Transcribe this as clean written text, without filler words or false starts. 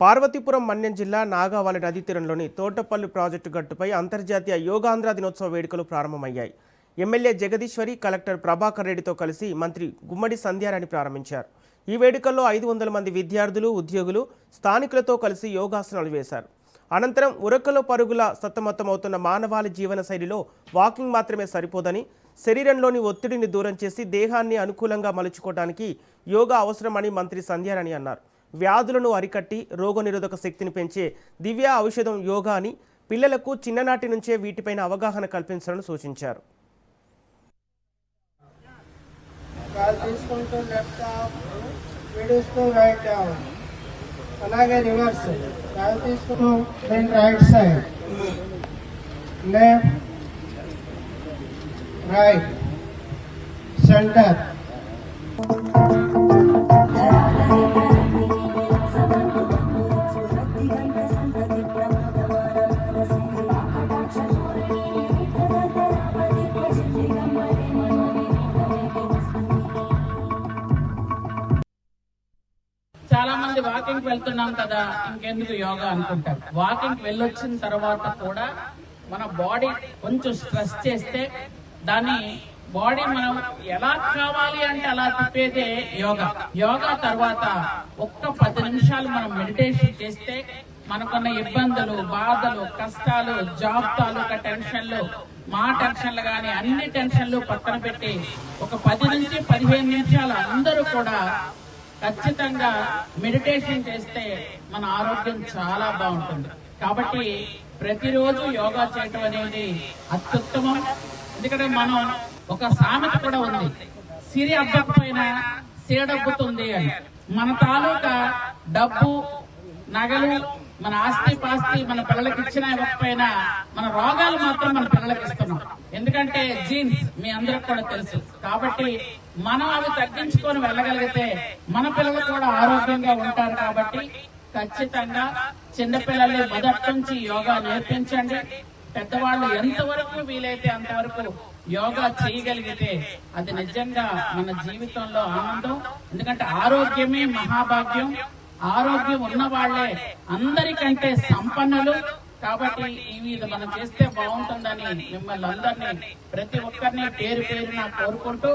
పార్వతీపురం మన్యం జిల్లా నాగావళి నదీ తీరంలోని తోటపల్లి ప్రాజెక్టు గట్టుపై అంతర్జాతీయ యోగాంధ్ర దినోత్సవ వేడుకలు ప్రారంభమయ్యాయి. ఎమ్మెల్యే జగదీశ్వరి, కలెక్టర్ ప్రభాకర్ రెడ్డితో కలిసి మంత్రి గుమ్మడి సంధ్యారాణి ప్రారంభించారు. ఈ వేడుకల్లో 500 మంది విద్యార్థులు, ఉద్యోగులు స్థానికులతో కలిసి యోగాసనాలు వేశారు. అనంతరం ఉరకలో పరుగుల సతమతమవుతున్న మానవాళి జీవన శైలిలో వాకింగ్ మాత్రమే సరిపోదని, శరీరంలోని ఒత్తిడిని దూరం చేసి దేహాన్ని అనుకూలంగా మలుచుకోవడానికి యోగా అవసరమని మంత్రి సంధ్యారాణి అన్నారు. వ్యాధులను అరికట్టి రోగనిరోధక శక్తిని పెంచే దివ్య ఔషధం యోగా అని పిల్లలకు చిన్ననాటి నుంచే వీటిపైన అవగాహన కల్పించాలని సూచించారు. అలాగే రివర్స్ కాలు తీసుకుంటూ then right side, left, right, centre. చాలా మంది వాకింగ్ వెళ్తున్నాం కదా, ఇంకెందుకు యోగా అనుకుంటారు. వాకింగ్ వెళ్ళొచ్చిన తర్వాత కూడా మన బాడీ కొంచెం స్ట్రెస్ చేస్తే దాన్ని బాడీ మనం ఎలా కావాలి అంటే అలా తిప్పేదే యోగా. యోగా తర్వాత ఒక్క 10 నిమిషాలు మనం మెడిటేషన్ చేస్తే మనకున్న ఇబ్బందులు, బాధలు, కష్టాలు, జాబ్ తాలూకా టెన్షన్లు, మా టెన్షన్లు కానీ అన్ని టెన్షన్లు పక్కన పెట్టి ఒక 10 నుంచి 15 నిమిషాలు అందరూ కూడా ఖచ్చితంగా మెడిటేషన్ చేస్తే మన ఆరోగ్యం చాలా బాగుంటుంది. కాబట్టి ప్రతిరోజు యోగా చేయటం అనేది అత్యుత్తమం. ఎందుకంటే మనం ఒక సామెత కూడా ఉంది, సిరి అబ్బకపోయినా సీడబ్బుతుంది అని. మన తాలూకా డబ్బు, నగలు, మన ఆస్తి పాస్తి మన పిల్లలకి ఇచ్చినా ఇవ్వకపోయినా మన రోగాలు మాత్రం మన పిల్లలకి ఇస్తున్నాం. ఎందుకంటే జీన్స్ మీ అందరికి కూడా తెలుసు. కాబట్టి మనం అవి తగ్గించుకొని వెళ్ళగలిగితే మన పిల్లలు కూడా ఆరోగ్యంగా ఉంటారు. కాబట్టి ఖచ్చితంగా చిన్నపిల్లల్ని మొదటి నుంచి యోగా నేర్పించండి. పెద్దవాళ్ళు ఎంతవరకు వీలైతే అంతవరకు యోగా చేయగలిగితే అది నిజంగా మన జీవితంలో ఆనందం. ఎందుకంటే ఆరోగ్యమే మహాభాగ్యం. ఆరోగ్యం ఉన్న వాళ్లే అందరికంటే సంపన్నులు. కాబట్టి ఇది మనం చేస్తే బాగుంటుందని మిమ్మల్ని అందరినీ, ప్రతి ఒక్కరిని పేరు పేరున కోరుకుంటూ